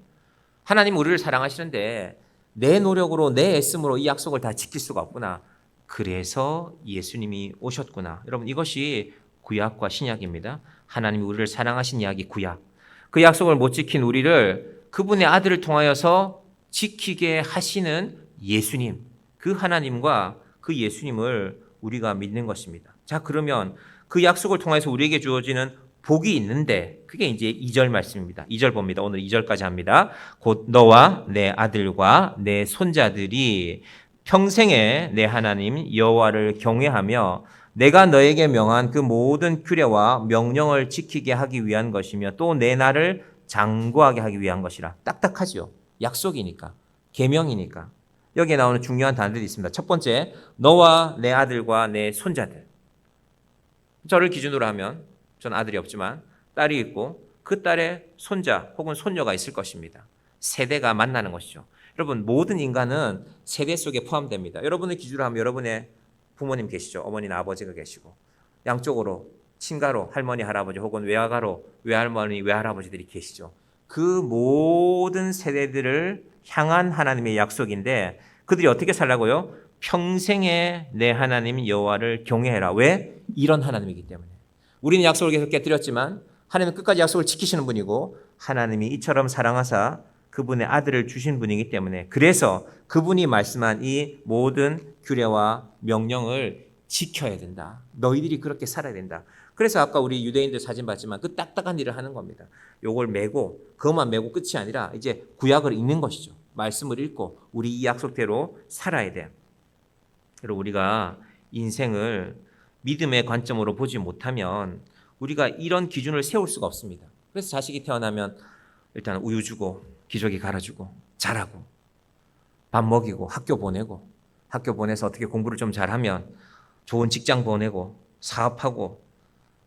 하나님 우리를 사랑하시는데 내 노력으로 내 애씀으로 이 약속을 다 지킬 수가 없구나. 그래서 예수님이 오셨구나. 여러분, 이것이 구약과 신약입니다. 하나님이 우리를 사랑하신 이야기 구약. 그 약속을 못 지킨 우리를 그분의 아들을 통하여서 지키게 하시는 예수님, 그 하나님과 그 예수님을 우리가 믿는 것입니다. 자, 그러면 그 약속을 통해서 우리에게 주어지는 복이 있는데 그게 이제 2절 말씀입니다. 2절 봅니다. 오늘 2절까지 합니다. 곧 너와 내 아들과 내 손자들이 평생에 내 하나님 여호와를 경외하며 내가 너에게 명한 그 모든 규례와 명령을 지키게 하기 위한 것이며 또 내 날을 장구하게 하기 위한 것이라. 딱딱하죠. 약속이니까, 계명이니까. 여기에 나오는 중요한 단어들이 있습니다. 첫 번째, 너와 내 아들과 내 손자들. 저를 기준으로 하면 전 아들이 없지만 딸이 있고 그 딸의 손자 혹은 손녀가 있을 것입니다. 세대가 만나는 것이죠. 여러분, 모든 인간은 세대 속에 포함됩니다. 여러분을 기준으로 하면 여러분의 부모님 계시죠. 어머니나 아버지가 계시고 양쪽으로 친가로 할머니 할아버지 혹은 외아가로 외할머니 외할아버지들이 계시죠. 그 모든 세대들을 향한 하나님의 약속인데 그들이 어떻게 살라고요? 평생에 내 하나님 여호와를 경외해라. 왜? 이런 하나님이기 때문에. 우리는 약속을 계속 깨뜨렸지만 하나님은 끝까지 약속을 지키시는 분이고 하나님이 이처럼 사랑하사 그분의 아들을 주신 분이기 때문에, 그래서 그분이 말씀한 이 모든 규례와 명령을 지켜야 된다. 너희들이 그렇게 살아야 된다. 그래서 아까 우리 유대인들 사진 봤지만 그 딱딱한 일을 하는 겁니다. 요걸 메고 그것만 메고 끝이 아니라 이제 구약을 읽는 것이죠. 말씀을 읽고 우리 이 약속대로 살아야 돼. 그리고 우리가 인생을 믿음의 관점으로 보지 못하면 우리가 이런 기준을 세울 수가 없습니다. 그래서 자식이 태어나면 일단 우유 주고 기저귀 갈아주고 자라고 밥 먹이고 학교 보내고 학교 보내서 어떻게 공부를 좀 잘하면 좋은 직장 보내고 사업하고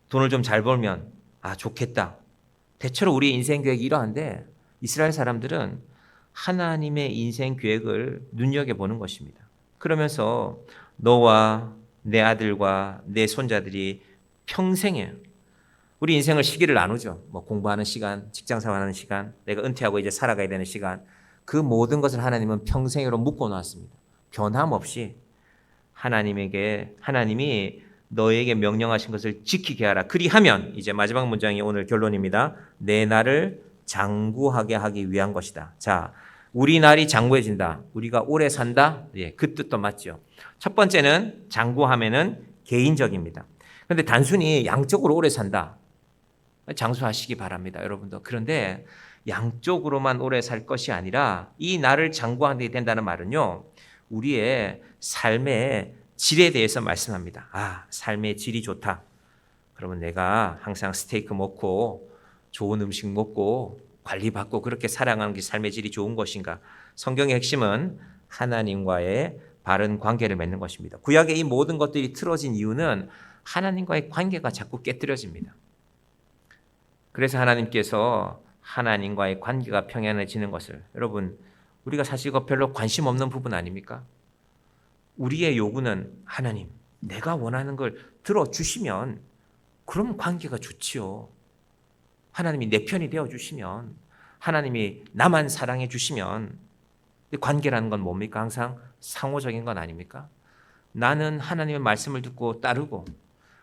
돈을 좀 잘 벌면 아 좋겠다. 대체로 우리의 인생 계획이 이러한데 이스라엘 사람들은 하나님의 인생 계획을 눈여겨보는 것입니다. 그러면서 너와 내 아들과 내 손자들이 평생에, 우리 인생을 시기를 나누죠. 뭐 공부하는 시간, 직장 생활하는 시간, 내가 은퇴하고 이제 살아가야 되는 시간, 그 모든 것을 하나님은 평생으로 묶어 놓았습니다. 변함없이 하나님이 너에게 명령하신 것을 지키게 하라. 그리하면, 이제 마지막 문장이 오늘 결론입니다. 내 날을 장구하게 하기 위한 것이다. 자, 우리 날이 장구해진다. 우리가 오래 산다. 예, 그 뜻도 맞죠. 첫 번째는 장구하면은 개인적입니다. 그런데 단순히 양적으로 오래 산다. 장수하시기 바랍니다, 여러분도. 그런데 양쪽으로만 오래 살 것이 아니라 이 날을 장구하게 된다는 말은요, 우리의 삶의 질에 대해서 말씀합니다. 아, 삶의 질이 좋다. 그러면 내가 항상 스테이크 먹고 좋은 음식 먹고 관리받고 그렇게 살아가는 게 삶의 질이 좋은 것인가? 성경의 핵심은 하나님과의 바른 관계를 맺는 것입니다. 구약의 이 모든 것들이 틀어진 이유는 하나님과의 관계가 자꾸 깨뜨려집니다. 그래서 하나님께서 하나님과의 관계가 평안해지는 것을, 여러분, 우리가 사실 이거 별로 관심 없는 부분 아닙니까? 우리의 요구는 하나님, 내가 원하는 걸 들어주시면 그럼 관계가 좋지요. 하나님이 내 편이 되어주시면, 하나님이 나만 사랑해 주시면. 관계라는 건 뭡니까? 항상 상호적인 건 아닙니까? 나는 하나님의 말씀을 듣고 따르고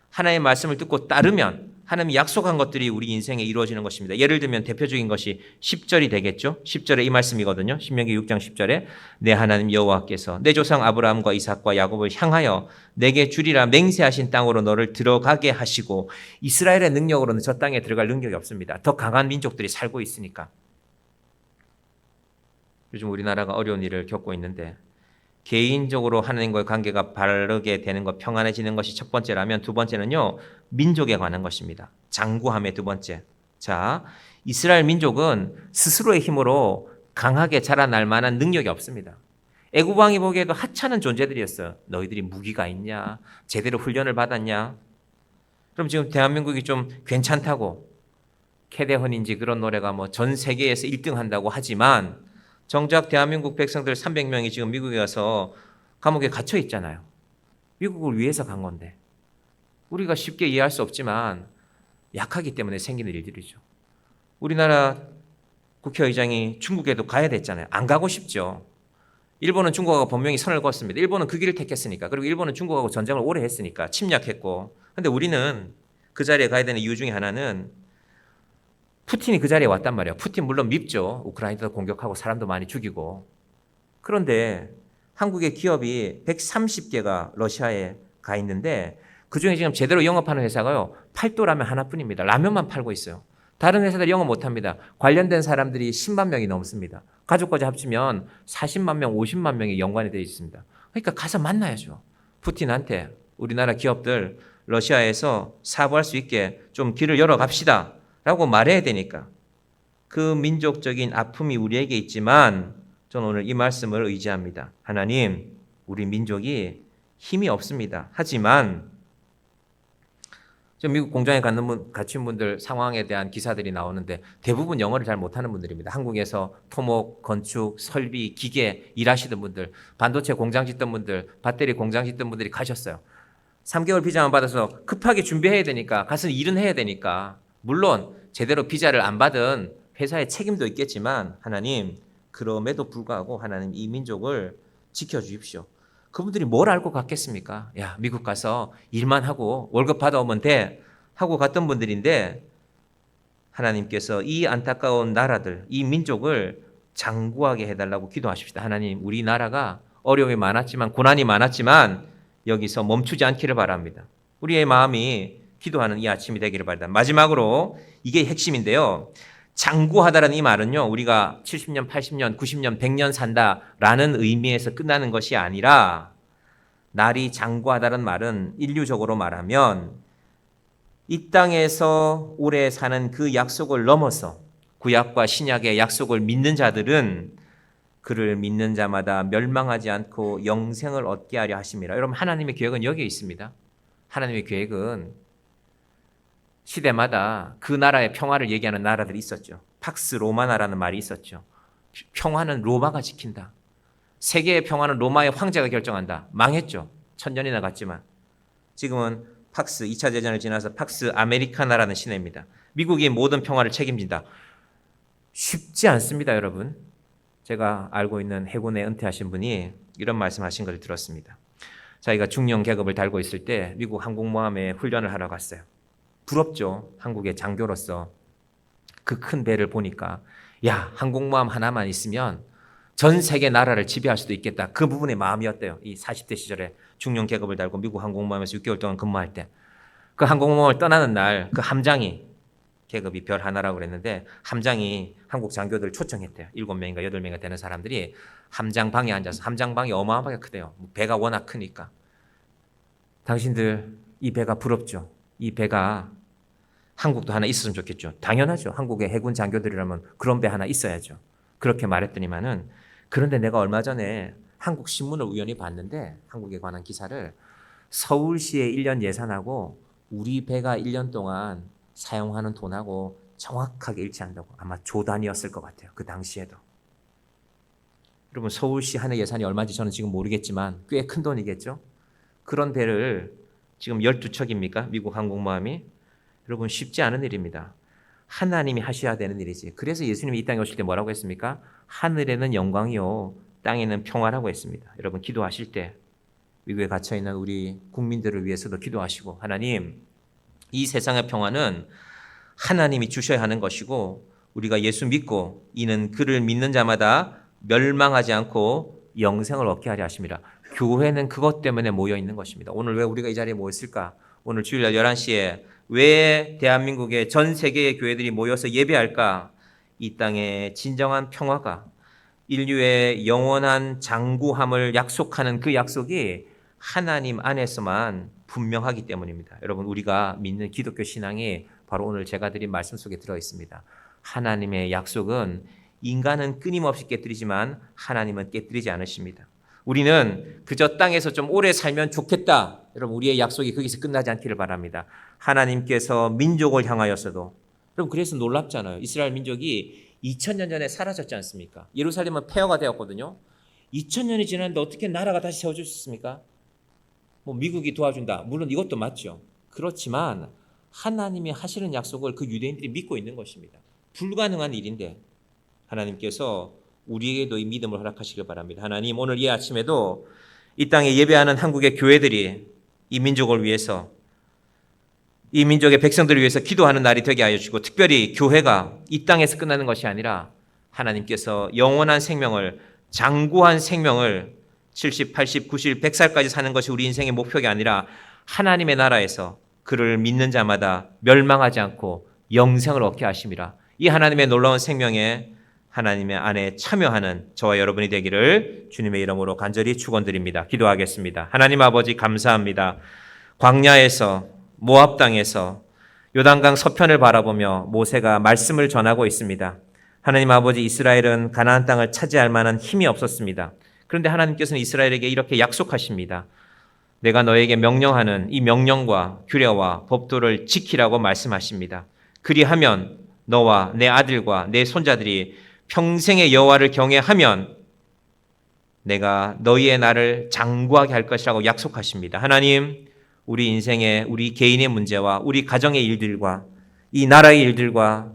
하나님의 말씀을 듣고 따르면 하나님이 약속한 것들이 우리 인생에 이루어지는 것입니다. 예를 들면 대표적인 것이 10절이 되겠죠. 10절에 이 말씀이거든요. 신명기 6장 10절에 내 하나님 여호와께서 내 조상 아브라함과 이삭과 야곱을 향하여 내게 주리라 맹세하신 땅으로 너를 들어가게 하시고, 이스라엘의 능력으로는 저 땅에 들어갈 능력이 없습니다. 더 강한 민족들이 살고 있으니까. 요즘 우리나라가 어려운 일을 겪고 있는데 개인적으로 하나님과의 관계가 바르게 되는 것, 평안해지는 것이 첫 번째라면, 두 번째는요, 민족에 관한 것입니다. 장구함의 두 번째. 자, 이스라엘 민족은 스스로의 힘으로 강하게 자라날 만한 능력이 없습니다. 애굽 왕이 보기에도 하찮은 존재들이었어요. 너희들이 무기가 있냐? 제대로 훈련을 받았냐? 그럼 지금 대한민국이 좀 괜찮다고 캐대헌인지 그런 노래가 뭐 전 세계에서 1등 한다고 하지만 정작 대한민국 백성들 300명이 지금 미국에 가서 감옥에 갇혀 있잖아요. 미국을 위해서 간 건데 우리가 쉽게 이해할 수 없지만 약하기 때문에 생기는 일들이죠. 우리나라 국회의장이 중국에도 가야 됐잖아요. 안 가고 싶죠. 일본은 중국하고 분명히 선을 그었습니다. 일본은 그 길을 택했으니까. 그리고 일본은 중국하고 전쟁을 오래 했으니까 침략했고. 근데 우리는 그 자리에 가야 되는 이유 중에 하나는 푸틴이 그 자리에 왔단 말이에요. 푸틴 물론 밉죠. 우크라이나도 공격하고 사람도 많이 죽이고. 그런데 한국의 기업이 130개가 러시아에 가 있는데 그중에 지금 제대로 영업하는 회사가요. 팔도 라면 하나뿐입니다. 라면만 팔고 있어요. 다른 회사들이 영업 못합니다. 관련된 사람들이 10만 명이 넘습니다. 가족까지 합치면 40만 명, 50만 명이 연관이 되어 있습니다. 그러니까 가서 만나야죠. 푸틴한테 우리나라 기업들 러시아에서 사업할 수 있게 좀 길을 열어갑시다 라고 말해야 되니까. 그 민족적인 아픔이 우리에게 있지만 저는 오늘 이 말씀을 의지합니다. 하나님, 우리 민족이 힘이 없습니다. 하지만 지금 미국 공장에 갇힌 분들 상황에 대한 기사들이 나오는데 대부분 영어를 잘 못하는 분들입니다. 한국에서 토목, 건축, 설비, 기계 일하시던 분들, 반도체 공장 짓던 분들, 배터리 공장 짓던 분들이 가셨어요. 3개월 비자만 받아서 급하게 준비해야 되니까 가서 일은 해야 되니까 물론 제대로 비자를 안 받은 회사의 책임도 있겠지만 하나님 그럼에도 불구하고 하나님 이 민족을 지켜주십시오. 그분들이 뭘 알고 갔겠습니까? 야, 미국 가서 일만 하고 월급 받아오면 돼 하고 갔던 분들인데 하나님께서 이 안타까운 나라들, 이 민족을 장구하게 해달라고 기도하십시다. 하나님, 우리나라가 어려움이 많았지만 고난이 많았지만 여기서 멈추지 않기를 바랍니다. 우리의 마음이 기도하는 이 아침이 되기를 바랍니다. 마지막으로 이게 핵심인데요. 장구하다라는 이 말은요. 우리가 70년, 80년, 90년, 100년 산다라는 의미에서 끝나는 것이 아니라 날이 장구하다는 말은 인류적으로 말하면 이 땅에서 오래 사는 그 약속을 넘어서 구약과 신약의 약속을 믿는 자들은 그를 믿는 자마다 멸망하지 않고 영생을 얻게 하려 하심이라. 여러분 하나님의 계획은 여기에 있습니다. 하나님의 계획은 시대마다 그 나라의 평화를 얘기하는 나라들이 있었죠. 팍스 로마나라는 말이 있었죠. 평화는 로마가 지킨다. 세계의 평화는 로마의 황제가 결정한다. 망했죠. 1000년이나 갔지만. 지금은 팍스 2차 대전을 지나서 팍스 아메리카나라는 시대입니다. 미국이 모든 평화를 책임진다. 쉽지 않습니다, 여러분. 제가 알고 있는 해군에 은퇴하신 분이 이런 말씀하신 걸 들었습니다. 자기가 중령 계급을 달고 있을 때 미국 항공모함에 훈련을 하러 갔어요. 부럽죠. 한국의 장교로서 그 큰 배를 보니까 야, 항공모함 하나만 있으면 전 세계 나라를 지배할 수도 있겠다. 그 부분의 마음이었대요. 이 40대 시절에 중령 계급을 달고 미국 항공모함에서 6개월 동안 근무할 때. 그 항공모함을 떠나는 날 그 함장이 계급이 별 하나라고 그랬는데 함장이 한국 장교들 초청했대요. 7명인가 8명인가 되는 사람들이 함장방에 앉아서 함장방이 어마어마하게 크대요. 배가 워낙 크니까. 당신들 이 배가 부럽죠. 이 배가 한국도 하나 있었으면 좋겠죠. 당연하죠. 한국의 해군 장교들이라면 그런 배 하나 있어야죠. 그렇게 말했더니만은 그런데 내가 얼마 전에 한국 신문을 우연히 봤는데 한국에 관한 기사를 서울시의 1년 예산하고 우리 배가 1년 동안 사용하는 돈하고 정확하게 일치한다고. 아마 조 단위였을 것 같아요. 그 당시에도. 여러분 서울시 하는 예산이 얼마인지 저는 지금 모르겠지만 꽤 큰 돈이겠죠. 그런 배를 지금 12척입니까? 미국 항공모함이. 여러분 쉽지 않은 일입니다. 하나님이 하셔야 되는 일이지. 그래서 예수님이 이 땅에 오실 때 뭐라고 했습니까? 하늘에는 영광이요 땅에는 평화라고 했습니다. 여러분 기도하실 때 미국에 갇혀있는 우리 국민들을 위해서도 기도하시고 하나님 이 세상의 평화는 하나님이 주셔야 하는 것이고 우리가 예수 믿고 이는 그를 믿는 자마다 멸망하지 않고 영생을 얻게 하려 하십니다. 교회는 그것 때문에 모여 있는 것입니다. 오늘 왜 우리가 이 자리에 모였을까? 오늘 주일날 11시에 왜 대한민국의 전 세계의 교회들이 모여서 예배할까? 이 땅의 진정한 평화가 인류의 영원한 장구함을 약속하는 그 약속이 하나님 안에서만 분명하기 때문입니다. 여러분 우리가 믿는 기독교 신앙이 바로 오늘 제가 드린 말씀 속에 들어 있습니다. 하나님의 약속은 인간은 끊임없이 깨뜨리지만 하나님은 깨뜨리지 않으십니다. 우리는 그저 땅에서 좀 오래 살면 좋겠다. 여러분 우리의 약속이 거기서 끝나지 않기를 바랍니다. 하나님께서 민족을 향하여서도 그럼 그래서 놀랍잖아요. 이스라엘 민족이 2000년 전에 사라졌지 않습니까? 예루살렘은 폐허가 되었거든요. 2000년이 지났는데 어떻게 나라가 다시 세워질 수 있습니까? 뭐 미국이 도와준다. 물론 이것도 맞죠. 그렇지만 하나님이 하시는 약속을 그 유대인들이 믿고 있는 것입니다. 불가능한 일인데 하나님께서 우리에게도 이 믿음을 허락하시길 바랍니다. 하나님, 오늘 이 아침에도 이 땅에 예배하는 한국의 교회들이 이 민족을 위해서, 이 민족의 백성들을 위해서 기도하는 날이 되게 하여 주시고, 특별히 교회가 이 땅에서 끝나는 것이 아니라 하나님께서 영원한 생명을, 장구한 생명을 70, 80, 90, 100살까지 사는 것이 우리 인생의 목표가 아니라 하나님의 나라에서 그를 믿는 자마다 멸망하지 않고 영생을 얻게 하심이라. 이 하나님의 놀라운 생명에 하나님의 안에 참여하는 저와 여러분이 되기를 주님의 이름으로 간절히 축원드립니다. 기도하겠습니다. 하나님 아버지, 감사합니다. 광야에서, 모압 땅에서 요단강 서편을 바라보며 모세가 말씀을 전하고 있습니다. 하나님 아버지, 이스라엘은 가나안 땅을 차지할 만한 힘이 없었습니다. 그런데 하나님께서는 이스라엘에게 이렇게 약속하십니다. 내가 너에게 명령하는 이 명령과 규례와 법도를 지키라고 말씀하십니다. 그리하면 너와 내 아들과 내 손자들이 평생의 여호와를 경외하면 내가 너희의 날을 장구하게 할 것이라고 약속하십니다. 하나님, 우리 인생의, 우리 개인의 문제와 우리 가정의 일들과 이 나라의 일들과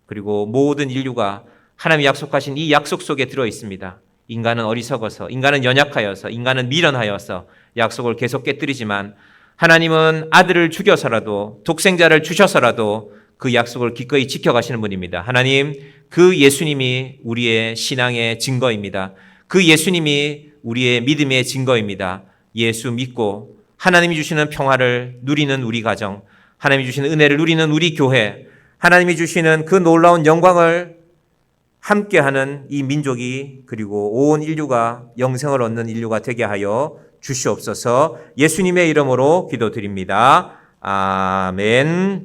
그리고 모든 인류가 하나님이 약속하신 이 약속 속에 들어 있습니다. 인간은 어리석어서, 인간은 연약하여서, 인간은 미련하여서 약속을 계속 깨뜨리지만 하나님은 아들을 죽여서라도, 독생자를 주셔서라도 그 약속을 기꺼이 지켜가시는 분입니다. 하나님, 그 예수님이 우리의 신앙의 증거입니다. 그 예수님이 우리의 믿음의 증거입니다. 예수 믿고 하나님이 주시는 평화를 누리는 우리 가정, 하나님이 주시는 은혜를 누리는 우리 교회, 하나님이 주시는 그 놀라운 영광을 함께하는 이 민족이, 그리고 온 인류가 영생을 얻는 인류가 되게 하여 주시옵소서. 예수님의 이름으로 기도드립니다. 아멘.